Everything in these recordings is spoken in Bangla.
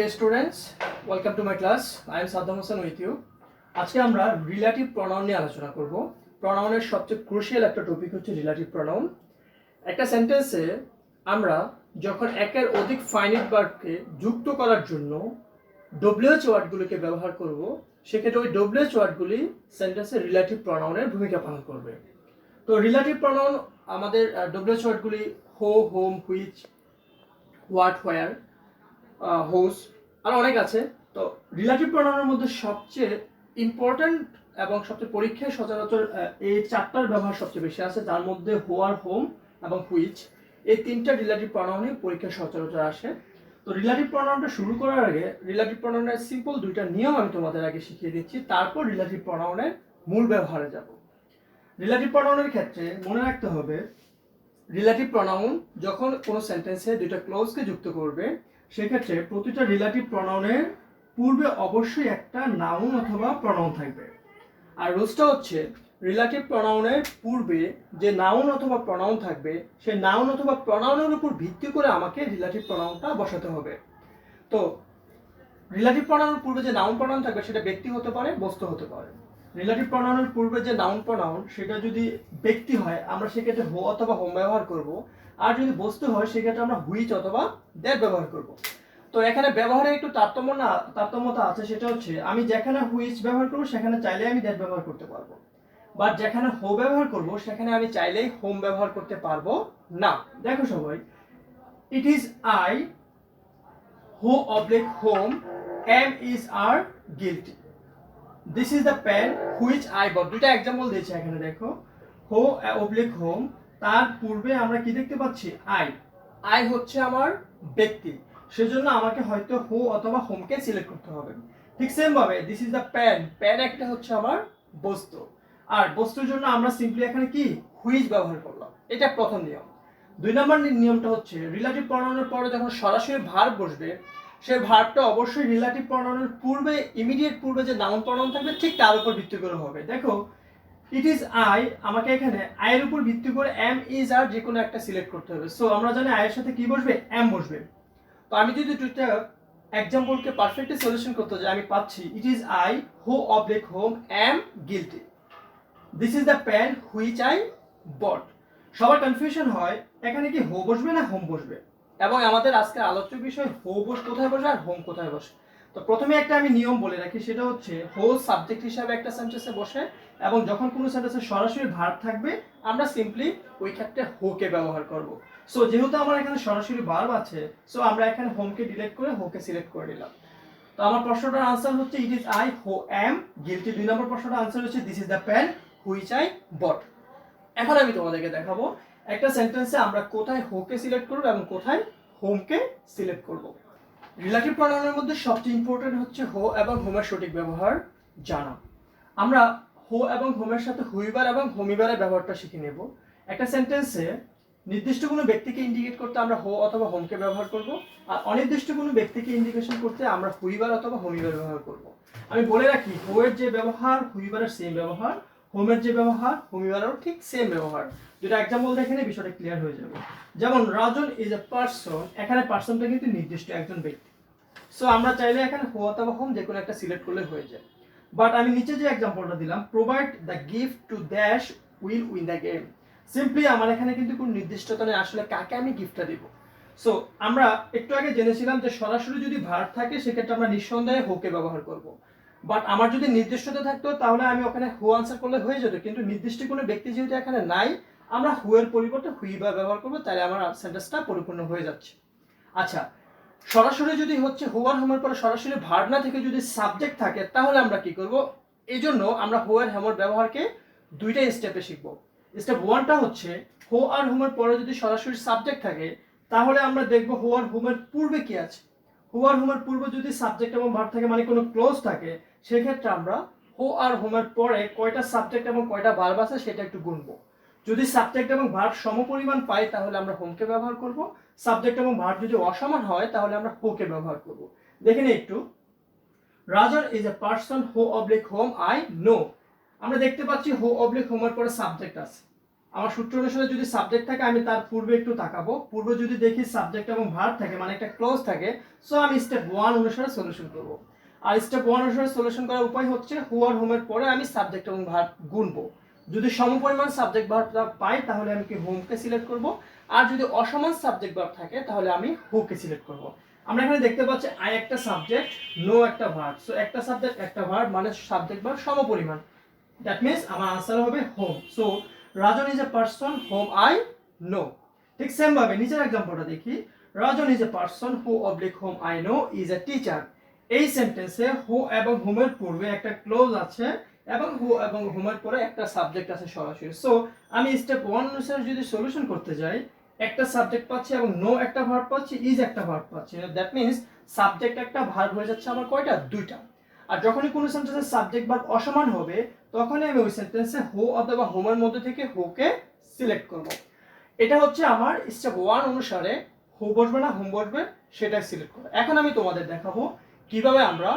Dear students, welcome to my class. I am Saddam Hossain with you. আজকে আমরা রিলেটিভ প্রনাউন নিয়ে আলোচনা করব। প্রনাউনের সবচেয়ে ক্রুশিয়াল একটা টপিক হচ্ছে রিলেটিভ প্রনাউন। একটা সেন্টেন্সে আমরা যখন একের অধিক ফাইনাইট ভার্বকে যুক্ত করার জন্য ডব্লিউএইচ ওয়ার্ডগুলোকে ব্যবহার করব, সেক্ষেত্রে ওই ডব্লিউএইচ ওয়ার্ডগুলি সেন্টেন্সে রিলেটিভ প্রনাউনের ভূমিকা পালন করবে। তো রিলেটিভ প্রনাউন আমাদের ডব্লিউএইচ ওয়ার্ডগুলি হো, হোম, হুইচ, হোয়াট, হোয়ার, হোস আর অনেক আছে। তো রিলেটিভ প্রনাউনের মধ্যে সবচেয়ে ইম্পর্ট্যান্ট এবং সবচেয়ে পরীক্ষায় সচরাচর এই চারটার ব্যবহার সবচেয়ে বেশি আছে, যার মধ্যে হো আর হোম এবং হুইচ এই তিনটা রিলেটিভ প্রনাউনে পরীক্ষায় সচরাচর আসে। তো রিলেটিভ প্রনাউনটা শুরু করার আগে রিলেটিভ প্রনাউনের সিম্পল দুইটা নিয়ম আমি তোমাদের আগে শিখিয়ে দিচ্ছি, তারপর রিলেটিভ প্রনাউনের মূল ব্যবহারে যাব। রিলেটিভ প্রনাউনের ক্ষেত্রে মনে রাখতে হবে, রিলেটিভ প্রনাউন যখন কোনো সেন্টেন্সে দুইটা ক্লোজকে যুক্ত করবে, সেক্ষেত্রে প্রতিটা রিলেটিভ প্রনাউনের পূর্বে অবশ্যই একটা নাউন অথবা প্রনাউন থাকবে। আর রুলসটা হচ্ছে, রিলেটিভ প্রনাউনের পূর্বে যে নাউন অথবা প্রনাউন থাকবে, সেই নাউন অথবা প্রনাউনের উপর ভিত্তি করে আমাকে রিলেটিভ প্রনাউনটা বসাতে হবে। তো রিলেটিভ প্রনাউনের পূর্বে যে নাউন প্রনাউন থাকবে সেটা ব্যক্তি হতে পারে, বস্তু হতে পারে। রিলেটিভ প্রনাউনের পূর্বে যে নাউন প্রনাউন সেটা যদি ব্যক্তি হয়, আমরা সেক্ষেত্রে হো অথবা হোম ব্যবহার করব। আর যদি বস্তু হয়, সেক্ষেত্রে আমরা হুইচ অথবা দ্যাট ব্যবহার করব। তো এখানে ব্যবহারে একটু তারতম্যতা আছে, সেটা হচ্ছে আমি যেখানে হুইচ ব্যবহার করব সেখানে চাইলে আমি দ্যাট ব্যবহার করতে পারবো, বাট যেখানে হো ব্যবহার করব সেখানে আমি চাইলেই হোম ব্যবহার করতে পারবো না। দেখো সবাই, it is I who oblique whom am is are guilty, this is the pen which I bought. দুইটা এক্সাম্পল দিয়েছি এখানে, দেখো হো অবলিক হোম, তার পূর্বে আমরা কি দেখতে পাচ্ছি, আই হচ্ছে আমার ব্যক্তি, সেজন্য আমাকে হয়তো হো অথবা হোমকে সিলেক্ট করতে হবে। ঠিক সেম ভাবে দিস ইজ দ্য পেন একটা হচ্ছে আমার বস্তু, আর বস্তুর জন্য আমরা সিম্পলি এখানে কি হুইচ ব্যবহার করলাম। এটা প্রথম নিয়ম। 2 নম্বর নিয়মটা হচ্ছে, রিলেটিভ প্রনাউনের পরে যখন সরাসরি ভার্ব বসবে, সেই ভার্বটা অবশ্যই রিলেটিভ প্রনাউনের পূর্বে, ইমিডিয়েট পূর্বে যে নাউন প্রনাউন থাকবে ঠিক তার উপর ভিত্তি করে হবে। দেখো ইট ইজ আই, আমাকে এখানে আয়ের উপর ভিত্তি করে এম ইজ আর যে কোনো একটা সিলেক্ট করতে হবে। সো আমরা জানি আয়ের সাথে কি বসবে, এম বসবে। তো আমি যদি দুইটা এক্সাম্পলকে পারফেক্টলি সলিউশন করতে যাই, আমি পাচ্ছি it is I who oblique whom am guilty, this is the pen which I bought. সবার কনফিউশন হয় এখানে কি হো বসবে না হোম বসবে, এবং আমাদের আজকে আলোচ্য বিষয় হো কোথায় বসে আর হোম কোথায় বসে। তো প্রথমে একটা আমি নিয়ম বলে রাখি, সেটা হচ্ছে হো সাবজেক্ট হিসাবে একটা সেন্টেন্সে বসে, এবং যখন কোনো সেন্টেন্সে সরাসরি ভার্ব থাকবে আমরা সিম্পলি ওই ক্ষেত্রে হোকে ব্যবহার করব। সো যেহেতু আমার এখানে সরাসরি ভার্ব আছে, সো আমরা এখানে হোমকে ডিলিট করে হোকে সিলেক্ট করে নিলাম। তো আমার প্রশ্নটার আনসার হচ্ছে it is I who am guilty. 2 নম্বর প্রশ্নটার আনসার হচ্ছে this is the pen which I bought. এখন আমি তোমাদেরকে দেখাবো একটা সেন্টেন্সে আমরা কোথায় হোকে সিলেক্ট করব এবং কোথায় হোমকে সিলেক্ট করব। রিলেটিভ প্রনাউনের মধ্যে সবচেয়ে ইম্পর্টেন্ট হচ্ছে হো এবং হোমের সঠিক ব্যবহার জানা। আমরা হো এবং হোমের সাথে হুইবার এবং হোমিবারের ব্যবহারটা শিখে নেব। একটা সেন্টেন্সে নির্দিষ্ট কোনো ব্যক্তিকে ইন্ডিকেট করতে আমরা হো অথবা হোমকে ব্যবহার করব, আর অনির্দিষ্ট কোনো ব্যক্তিকে ইন্ডিকেশন করতে আমরা হুইবার অথবা হোমিবার ব্যবহার করব। আমি বলে রাখি, হো এর যে ব্যবহার হুইবারের সেম ব্যবহার, হোমের যে ব্যবহার হোমিবারেরও ঠিক সেম ব্যবহার। যেটা এক্সাম্পল দেখেন বিষয়টা ক্লিয়ার হয়ে যাবে। যেমন রাজন ইজ এ পারসন, এখানে পারসনটা কিন্তু নির্দিষ্ট একজন ব্যক্তি। সো আমরা চাইলে এখানে হো অথবা হোম যে কোনো একটা সিলেক্ট করলে হয়ে যায়। বাট আমি নিচে যে এক্সাম্পলটা দিলাম, provide the gift to dash will win the game, simply আমার এখানে কিন্তু কোনো নির্দিষ্টতা নেই আসলে কাকে আমি গিফটটা দিব। সো আমরা একটু আগে জেনেছিলাম যে সরাসরি যদি ভার্ব থাকে সেক্ষেত্রে আমরা নিঃসন্দেহে হোকে ব্যবহার করব। বাট আমার যদি নির্দিষ্টতা থাকতো তাহলে আমি ওখানে হু আনসার করলে হয়ে যেত, কিন্তু নির্দিষ্ট কোনো ব্যক্তি যেহেতু এখানে নাই, আমরা হু এর পরিবর্তে হুইবার ব্যবহার করবো, তাহলে আমার সেন্টেন্সটা পরিপূর্ণ হয়ে যাচ্ছে। আচ্ছা, সরাসরি যদি হচ্ছে হু আর হোমের পরে সরাসরি ভার্ব না থেকে যদি সাবজেক্ট থাকে, তাহলে আমরা কি করব, এই জন্য আমরা হু আর হোমের ব্যবহারকে দুইটা স্টেপে শিখব। স্টেপ 1টা হচ্ছে, হো আর হোমের পরে যদি সরাসরি সাবজেক্ট থাকে, তাহলে আমরা দেখব হো আর হোমের পূর্বে কি আছে। হো আর হোমের পূর্বে যদি সাবজেক্ট এবং ভার্ব থাকে, মানে কোনো ক্লোজ থাকে, সেক্ষেত্রে আমরা হো আর হোমের পরে কয়টা সাবজেক্ট এবং কয়টা ভার্ব আছে সেটা একটু গুনবো। যদি সাবজেক্ট এবং ভার্ব সমপরিমাণ পাই তাহলে আমরা হোমকে ব্যবহার করব, সাবজেক্ট এবং ভার্ব যদি অসমান হয় তাহলে আমরা হোকে ব্যবহার করব। দেখেন একটু, Rajan is a person who oblique whom I know, আমরা দেখতে পাচ্ছি হু অবলিক হোমের পরে সাবজেক্ট আছে, আমার সূত্র অনুসারে যদি সাবজেক্ট থাকে আমি তার পূর্বে একটু তাকাবো, পূর্বে যদি দেখি সাবজেক্ট এবং ভার্ব থাকে মানে একটা ক্লজ থাকে, সো আমি স্টেপ 1 অনুসারে সলিউশন করব। আর স্টেপ 1 অনুসারে সলিউশন করার উপায় হচ্ছে হু আর হোমের পরে আমি সাবজেক্ট এবং ভার্ব গুনবো। যদি সমপরিমাণ সাবজেক্ট ভার্বটা পাই তাহলে আমি কি হোমকে সিলেক্ট করব, আর যদি অসমান সাবজেক্ট ভার্ব থাকে তাহলে আমি হুকে সিলেক্ট করব। আমরা এখানে দেখতে পাচ্ছি আই একটা সাবজেক্ট, নো একটা ভার্ব, সো একটা সাবজেক্ট একটা ভার্ব মানে সাবজেক্ট ভার্ব সমপরিমাণ। দ্যাট মিন্স আমার আনসার হবে whom. So Rajan is a person whom I know. ঠিক সেম ভাবে নিচের एग्जांपलটা দেখি, Rajan is a person who oblique whom I know is a teacher. এই সেন্টেন্সে হু এবং হোমের পূর্বে একটা ক্লোজ আছে এবং হু এবং হোমের পরে একটা সাবজেক্ট আছে সরাসরি। সো আমি স্টেপ 1 অনুসারে যদি সলিউশন করতে যাই, একটা সাবজেক্ট পাচ্ছি এবং নো একটা ভার্ব পাচ্ছি, ইজ একটা ভার্ব পাচ্ছি। দ্যাট মিন্স সাবজেক্ট একটা ভার্ব হয়ে যাচ্ছে আমার কয়টা? দুইটা। আর যখনই কোনো সেন্টেন্সের সাবজেক্ট ভার্ব অসমান হবে তখনই আমি ওই সেন্টেন্সে হু অথবা হোমের মধ্যে থেকে হুকে সিলেক্ট করব। এটা হচ্ছে আমার স্টেপ 1 অনুসারে হু বসবে না হোম বসবে সেটাই সিলেক্ট করব। এখন আমি তোমাদের দেখাবো কিভাবে আমরা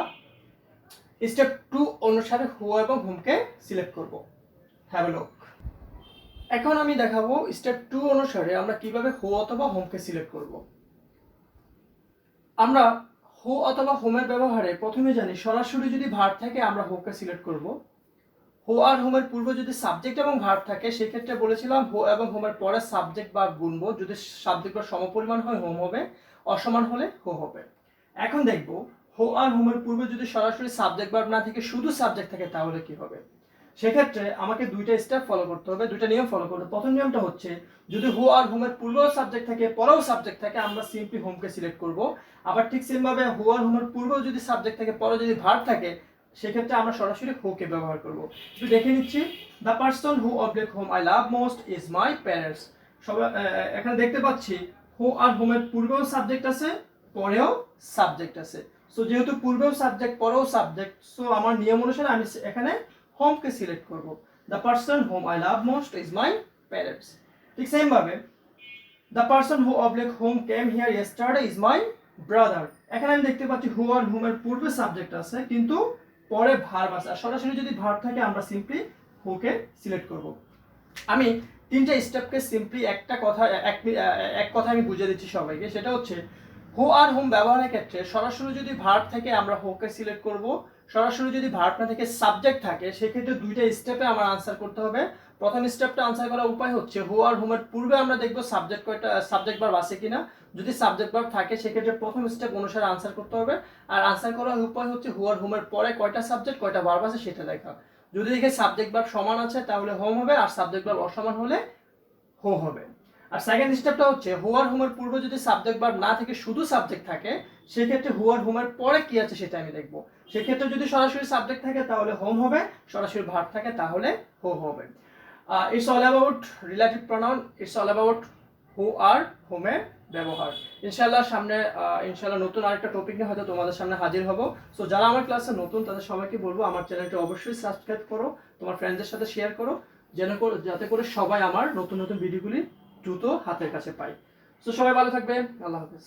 স্টেপ 2 অনুসারে হু এবং হোমকে সিলেক্ট করব। Have a look. এখন আমি দেখাবো স্টেপ 2 অনুসারে আমরা কিভাবে হু অথবা হোমকে সিলেক্ট করব। আমরা হু অথবা হোমের ব্যবহারে প্রথমে জানি সরাসরি যদি ভার্ব থাকে আমরা হুকে সিলেক্ট করব। হু আর হোমের পূর্বে যদি সাবজেক্ট এবং ভার্ব থাকে সেক্ষেত্রে বলেছিলাম হু এবং হোমের পরে সাবজেক্ট বা গুনবো, যদি সাবজেক্ট বা সমপরিমাণ হয় হোম হবে, অসমান হলে হু হবে। এখন দেখব হু আর হোমের পূর্বে যদি সরাসরি সাবজেক্ট ভার্ব না থেকে শুধু সাবজেক্ট থাকে তাহলে কি হবে। সেক্ষেত্রে আমাকে দুইটা স্টেপ ফলো করতে হবে, দুইটা নিয়ম ফলো করতে হবে। প্রথম নিয়মটা হচ্ছে যদি হু আর হোমের পূর্বেও সাবজেক্ট থাকে পরেও সাবজেক্ট থাকে আমরা সিম্পলি হোমকে সিলেক্ট করব। আবার ঠিক সেম ভাবে হু আর হোমের পূর্বেও যদি সাবজেক্ট থাকে পরে যদি ভার্ব থাকে সেক্ষেত্রে আমরা সরাসরি হুকে ব্যবহার করব। একটু দেখে নিচ্ছি, the person who oblique whom I love most is my parents. সবাই এখানে দেখতে পাচ্ছি হু আর হোমের পূর্বেও সাবজেক্ট আছে পরেও সাবজেক্ট আছে। সো যেহেতু পূর্বেও সাবজেক্ট পরেও সাবজেক্ট, সো আমার নিয়ম অনুসারে আমি এখানে হোমকে সিলেক্ট করব। The person whom I love most is my parents. ঠিক সেম ভাবে the person who oblique home came here yesterday is my brother. এখানে আমি দেখতে পাচ্ছি হু আর হোমের পূর্বে সাবজেক্ট আছে কিন্তু পরে ভার্ব আছে, আর সরাসরি যদি ভার্ব থাকে আমরা সিম্পলি হুকে সিলেক্ট করব। আমি তিনটা স্টেপকে সিম্পলি একটা কথা এক কথা আমি বুঝিয়ে দিচ্ছি সবাইকে, সেটা হচ্ছে হু আর হোম ব্যবহারের ক্ষেত্রে সরাসরি যদি ভার্ব থাকে আমরা হুকে সিলেক্ট করব, সরাসরি যদি ভার্ব না থেকে সাবজেক্ট থাকে সেক্ষেত্রে দুইটা স্টেপে আমার আনসার করতে হবে। প্রথম স্টেপটা আনসার করার উপায় হচ্ছে হু আর হোমের পূর্বে আমরা দেখব সাবজেক্ট কয়টা সাবজেক্ট ভার্ব আছে কিনা, যদি সাবজেক্ট ভার্ব থাকে সেক্ষেত্রে প্রথম স্টেপ অনুসারে আনসার করতে হবে। আর আনসার করার উপায় হচ্ছে হু আর হোমের পরে কয়টা সাবজেক্ট কয়টা ভার্ব আছে সেটা দেখা। যদি দেখে সাবজেক্ট ভার্ব সমান আছে তাহলে হোম হবে, আর সাবজেক্ট ভার্ব অসমান হলে হো হবে। আর সেকেন্ড স্টেপটা হচ্ছে হু আর হোমের পূর্বে যদি সাবজেক্ট ভার্ব না থেকে শুধু সাবজেক্ট থাকে সেক্ষেত্রে হু আর হোমের পরে কি আছে সেটা আমি দেখব। সেক্ষেত্রে যদি সরাসরি সাবজেক্ট থাকে তাহলে হোম হবে, সরাসরি ভার্ব থাকে তাহলে হো হবে। It's all about relative pronoun, it's all about who আর হোমের ব্যবহার। ইনশাআল্লাহ সামনে ইনশাআল্লাহ নতুন আরেকটা টপিক নিয়ে হয়তো তোমাদের সামনে হাজির হব। সো যারা আমার ক্লাসে নতুন তাদের সবাইকে বলবো আমার চ্যানেলটি অবশ্যই সাবস্ক্রাইব করো, তোমার ফ্রেন্ডদের সাথে শেয়ার করো, যাতে করে সবাই আমার নতুন নতুন ভিডিওগুলি দ্রুত হাতের কাছে পায়। সো সবাই ভালো থাকবে, আল্লাহ হাফেজ।